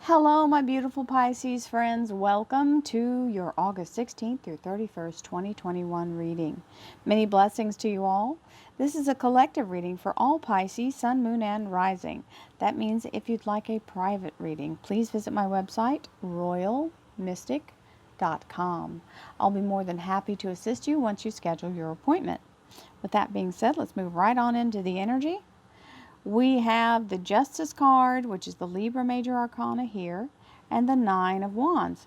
Hello, my beautiful Pisces friends. Welcome to your August 16th through 31st, 2021 reading. Many blessings to you all. This is a collective reading for all Pisces, Sun, Moon, and Rising. That means if you'd like a private reading, please visit my website, royalmystic.com. I'll be more than happy to assist you once you schedule your appointment. With that being said, let's move right on into the energy. We have the Justice card, which is the Libra Major Arcana here, and the Nine of Wands.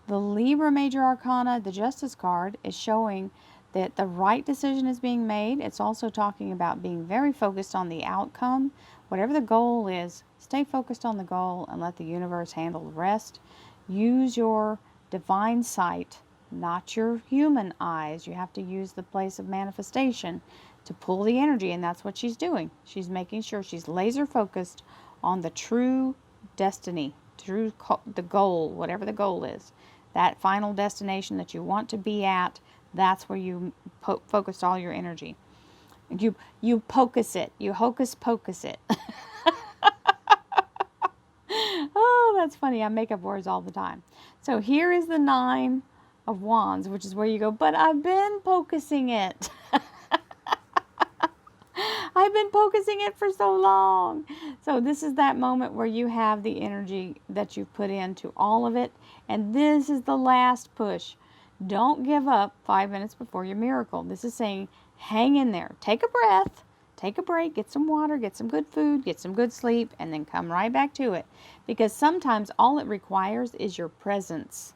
The Libra Major Arcana, the Justice card, is showing that the right decision is being made. It's also talking about being very focused on the outcome. Whatever the goal is, stay focused on the goal and let the universe handle the rest. Use your divine sight, not your human eyes. You have to use the place of manifestation to pull the energy, and that's what she's doing. She's making sure she's laser focused on the true destiny, the goal, whatever the goal is. That final destination that you want to be at, that's where you focus all your energy. You focus it. You hocus pocus it. Oh, that's funny. I make up words all the time. So here is the Nine of Wands, which is where you go, but I've been focusing it. I've been focusing it for so long. So this is that moment where you have the energy that you've put into all of it. And this is the last push. Don't give up 5 minutes before your miracle. This is saying, hang in there. Take a breath. Take a break. Get some water. Get some good food. Get some good sleep. And then come right back to it. Because sometimes all it requires is your presence.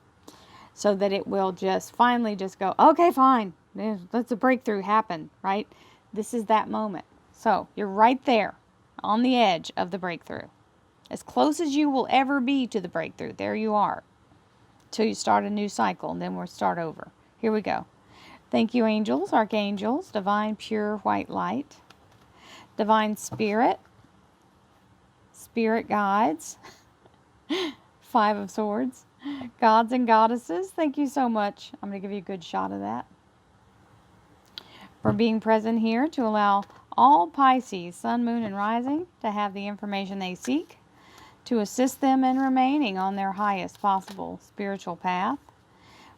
So that it will just finally just go, okay, fine. Let the breakthrough happen, right? This is that moment. So you're right there on the edge of the breakthrough. As close as you will ever be to the breakthrough. There you are. Till you start a new cycle, and then we'll start over. Here we go. Thank you, angels, archangels, divine pure white light, divine spirit, spirit guides, Five of Swords, gods and goddesses. Thank you so much. I'm going to give you a good shot of that. For being present here to allow all Pisces, Sun, Moon, and Rising to have the information they seek, to assist them in remaining on their highest possible spiritual path.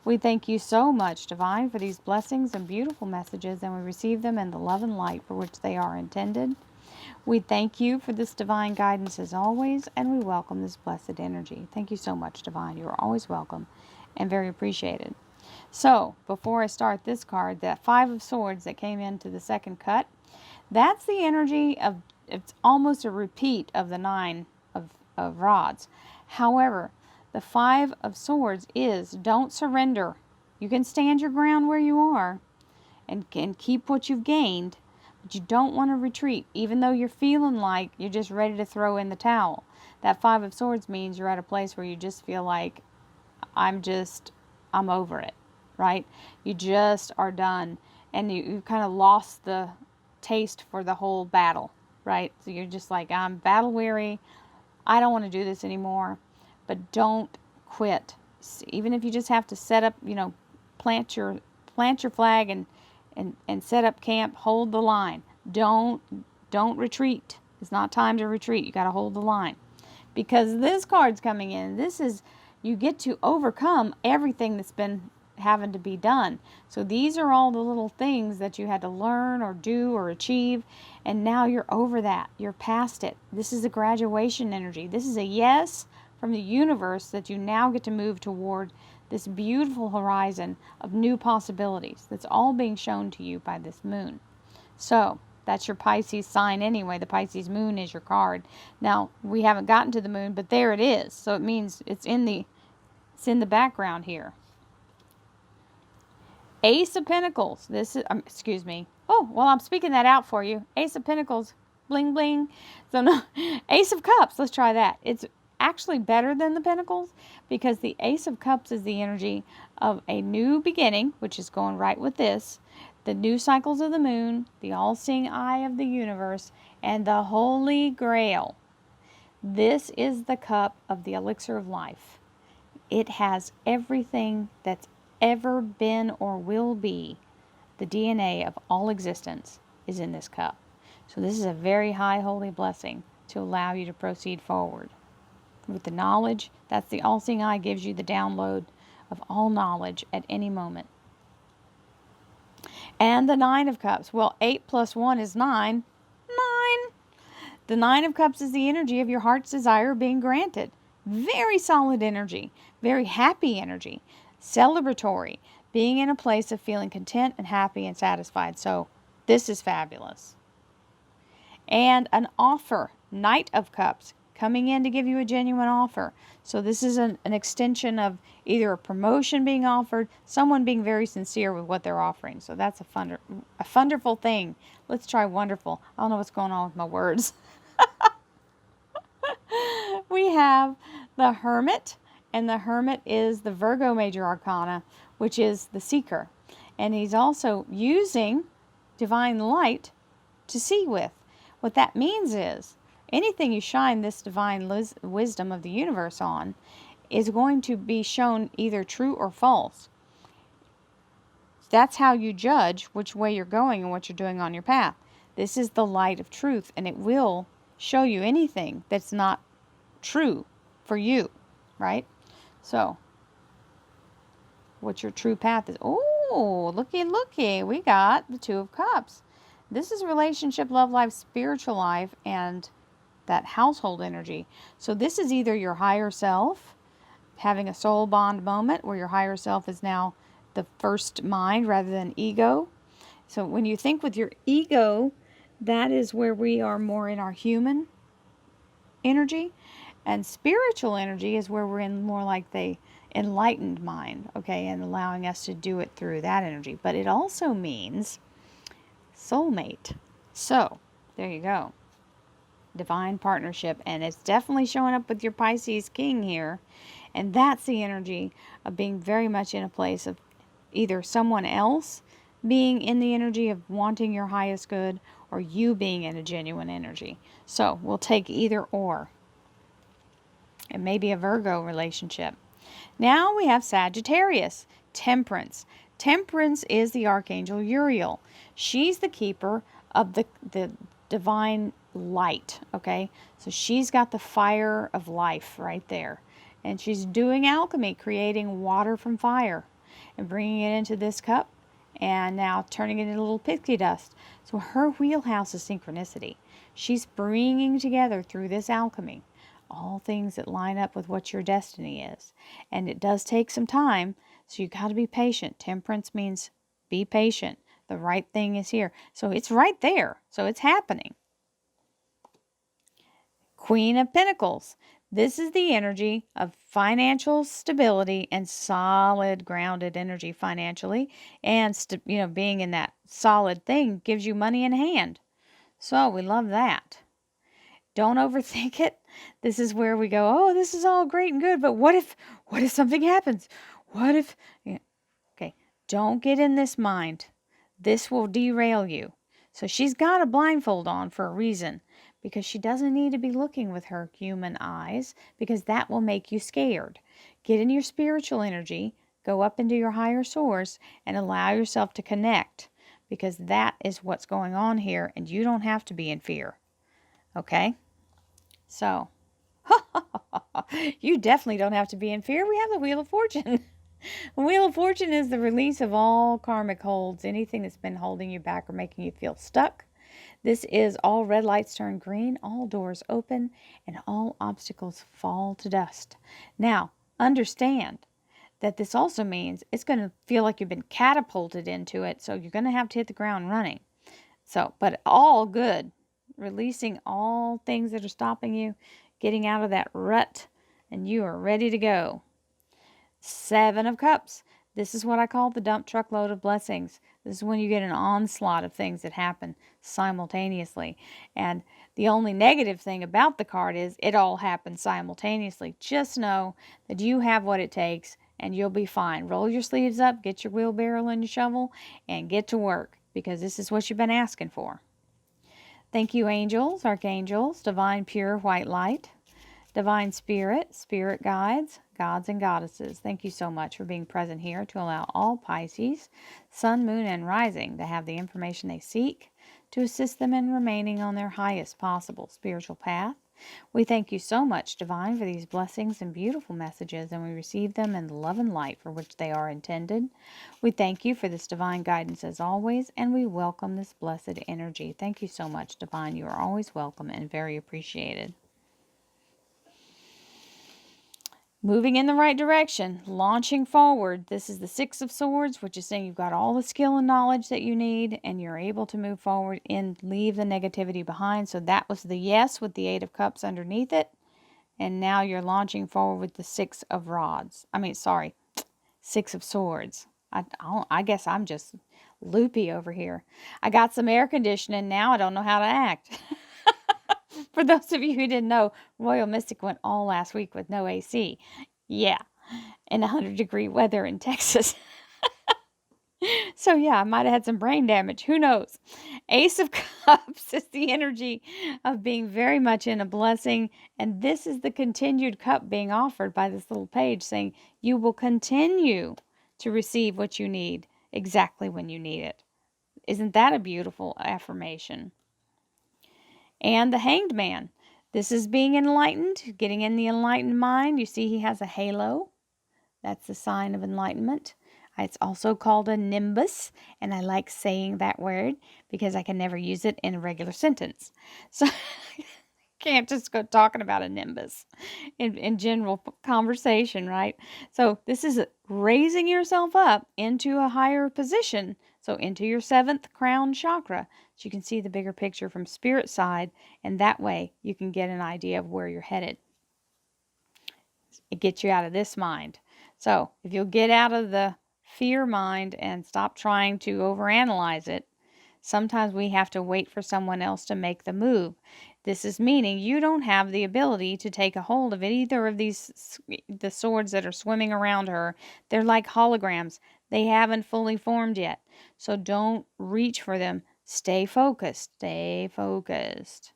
We thank you so much, Divine, for these blessings and beautiful messages, and we receive them in the love and light for which they are intended. We thank you for this divine guidance as always, and we welcome this blessed energy. Thank you so much, Divine. You are always welcome and very appreciated. So, before I start this card, that Five of Swords that came into the second cut, that's the energy of, it's almost a repeat of the Nine of Rods. However, the Five of Swords is, don't surrender. You can stand your ground where you are and can keep what you've gained, but you don't want to retreat, even though you're feeling like you're just ready to throw in the towel. That Five of Swords means you're at a place where you just feel like, I'm over it. Right? You just are done, and you kind of lost the taste for the whole battle, right? So you're just like, I'm battle weary. I don't want to do this anymore. But don't quit. Even if you just have to set up, plant your flag and set up camp, hold the line. Don't retreat. It's not time to retreat. You got to hold the line. Because this card's coming in. This is, you get to overcome everything that's been having to be done. So these are all the little things that you had to learn or do or achieve, and now you're over that. You're past it. This is a graduation energy. This is a yes from the universe that you now get to move toward this beautiful horizon of new possibilities that's all being shown to you by this moon. So that's your Pisces sign anyway. The Pisces moon is your card. Now, we haven't gotten to the moon, but there it is. So it means it's in the background here. Ace of Pentacles. This is, excuse me. Oh, well, I'm speaking that out for you. Ace of Pentacles. Bling, bling. So, no, Ace of Cups. Let's try that. It's actually better than the Pentacles because the Ace of Cups is the energy of a new beginning, which is going right with this. The new cycles of the moon, the all-seeing eye of the universe, and the Holy Grail. This is the cup of the elixir of life. It has everything that's ever been or will be. The DNA of all existence is in this cup. So this is a very high holy blessing to allow you to proceed forward. with the knowledge. That's the all-seeing eye, gives you the download of all knowledge at any moment. And the Nine of Cups. Well, 8 plus 1 is 9. 9. The Nine of Cups is the energy of your heart's desire being granted. Very solid energy. Very happy energy. Celebratory. Being in a place of feeling content and happy and satisfied. So this is fabulous. And an offer. Knight of Cups. Coming in to give you a genuine offer. So this is an extension of either a promotion being offered, someone being very sincere with what they're offering. So that's a wonderful thing. Let's try wonderful. I don't know what's going on with my words. We have the Hermit, and the Hermit is the Virgo major arcana, which is the seeker. And he's also using divine light to see with. What that means is anything you shine this divine wisdom of the universe on is going to be shown either true or false. That's how you judge which way you're going and what you're doing on your path. This is the light of truth, and it will show you anything that's not true for you, right? So, what your true path is. Oh, looky, looky. We got the Two of Cups. This is relationship, love life, spiritual life, and that household energy. So this is either your higher self having a soul bond moment where your higher self is now the first mind rather than ego. So when you think with your ego, that is where we are more in our human energy. And spiritual energy is where we're in more like the enlightened mind, okay, and allowing us to do it through that energy. But it also means soulmate. So there you go. Divine partnership, and it's definitely showing up with your Pisces king here, and that's the energy of being very much in a place of either someone else being in the energy of wanting your highest good, or you being in a genuine energy. So we'll take either or. It may be a Virgo relationship. Now we have Sagittarius, Temperance. Temperance is the Archangel Uriel. She's the keeper of the divine light, okay? So she's got the fire of life right there. And she's doing alchemy, creating water from fire and bringing it into this cup and now turning it into little pixie dust. So her wheelhouse is synchronicity. She's bringing together through this alchemy all things that line up with what your destiny is. And it does take some time, so you got to be patient. Temperance means be patient. The right thing is here. So it's right there. So it's happening. Queen of Pentacles. This is the energy of financial stability and solid, grounded energy financially. And, being in that solid thing gives you money in hand. So we love that. Don't overthink it. This is where we go, oh, this is all great and good, but what if something happens? What if, okay, don't get in this mind. This will derail you. So she's got a blindfold on for a reason, because she doesn't need to be looking with her human eyes, because that will make you scared. Get in your spiritual energy, go up into your higher source, and allow yourself to connect, because that is what's going on here, and you don't have to be in fear. Okay? So, you definitely don't have to be in fear. We have the Wheel of Fortune. The Wheel of Fortune is the release of all karmic holds, anything that's been holding you back or making you feel stuck. This is all red lights turn green, all doors open, and all obstacles fall to dust. Now, understand that this also means it's going to feel like you've been catapulted into it, so you're going to have to hit the ground running. So, but all good. Releasing all things that are stopping you, getting out of that rut, and you are ready to go. Seven of Cups. This is what I call the dump truck load of blessings. This is when you get an onslaught of things that happen simultaneously. And the only negative thing about the card is it all happens simultaneously. Just know that you have what it takes and you'll be fine. Roll your sleeves up, get your wheelbarrow and your shovel, and get to work, because this is what you've been asking for. Thank you, angels, archangels, divine pure white light, divine spirit, spirit guides, gods and goddesses. Thank you so much for being present here to allow all Pisces, sun, moon, and rising to have the information they seek to assist them in remaining on their highest possible spiritual path We thank you so much, Divine, for these blessings and beautiful messages, and we receive them in the love and light for which they are intended. We thank you for this divine guidance as always, and we welcome this blessed energy. Thank you so much, Divine. You are always welcome and very appreciated. Moving in the right direction, launching forward. This is the Six of Swords, which is saying you've got all the skill and knowledge that you need and you're able to move forward and leave the negativity behind. So that was the yes with the Eight of Cups underneath it. And now you're launching forward with the Six of Swords. I guess I'm just loopy over here. I got some air conditioning now. I don't know how to act. For those of you who didn't know, Royal Mystic went all last week with no AC. Yeah, in 100-degree weather in Texas. So yeah, I might have had some brain damage. Who knows? Ace of Cups is the energy of being very much in a blessing. And this is the continued cup being offered by this little page saying you will continue to receive what you need exactly when you need it. Isn't that a beautiful affirmation? And the Hanged Man. This is being enlightened, getting in the enlightened mind. You see he has a halo. That's the sign of enlightenment. It's also called a nimbus, and I like saying that word because I can never use it in a regular sentence. So can't just go talking about a nimbus in general conversation, right? So this is raising yourself up into a higher position, so into your 7th crown chakra. So you can see the bigger picture from spirit side, and that way you can get an idea of where you're headed. It gets you out of this mind. So if you'll get out of the fear mind and stop trying to overanalyze it, sometimes we have to wait for someone else to make the move. This is meaning you don't have the ability to take a hold of it. Either of these, the swords that are swimming around her, they're like holograms. They haven't fully formed yet. So don't reach for them. Stay focused. Stay focused.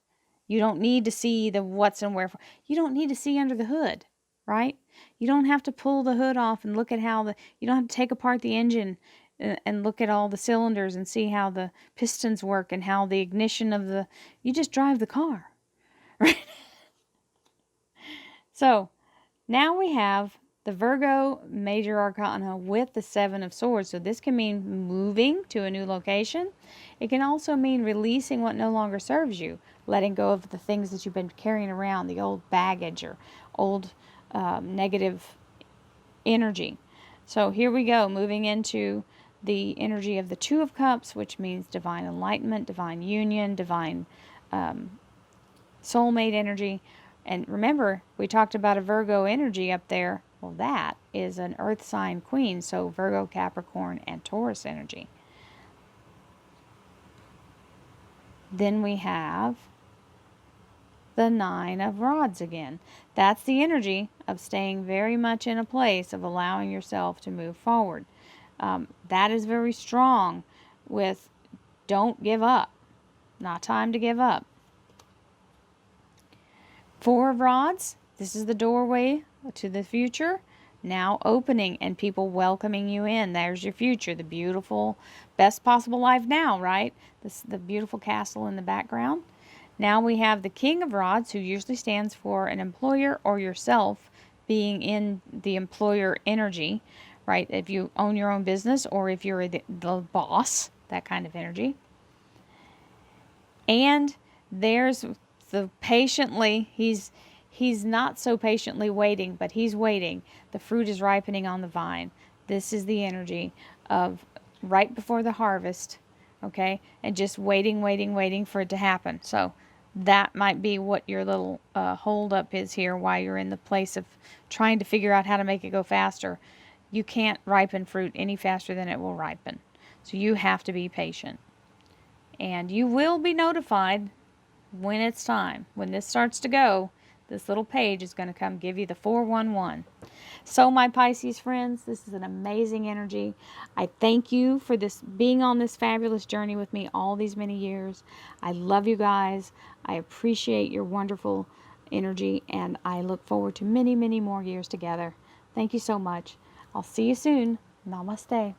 You don't need to see the what's and wherefore. You don't need to see under the hood, right? You don't have to pull the hood off and look at how you don't have to take apart the engine and look at all the cylinders and see how the pistons work and how the ignition of you just drive the car, right? So now we have the Virgo Major Arcana with the Seven of Swords. So this can mean moving to a new location. It can also mean releasing what no longer serves you, letting go of the things that you've been carrying around, the old baggage or old negative energy. So here we go, moving into the energy of the Two of Cups, which means divine enlightenment, divine union, divine soulmate energy. And remember, we talked about a Virgo energy up there. Well, that is an earth sign queen, so Virgo, Capricorn, and Taurus energy. Then we have the Nine of Rods again. That's the energy of staying very much in a place of allowing yourself to move forward. That is very strong with don't give up. Not time to give up. Four of Rods. This is the doorway to the future. Now opening and people welcoming you in. There's your future. The beautiful, best possible life now, right? The beautiful castle in the background. Now we have the King of Rods, who usually stands for an employer or yourself being in the employer energy, right? If you own your own business or if you're the boss, that kind of energy. And there's the patiently, he's not so patiently waiting, but he's waiting. The fruit is ripening on the vine. This is the energy of right before the harvest, okay? And just waiting for it to happen. So that might be what your little hold up is here while you're in the place of trying to figure out how to make it go faster. You can't ripen fruit any faster than it will ripen. So you have to be patient. And you will be notified when it's time. When this starts to go, this little page is going to come give you the 411. So my Pisces friends, this is an amazing energy. I thank you for this being on this fabulous journey with me all these many years. I love you guys. I appreciate your wonderful energy, and I look forward to many, many more years together. Thank you so much. I'll see you soon. Namaste.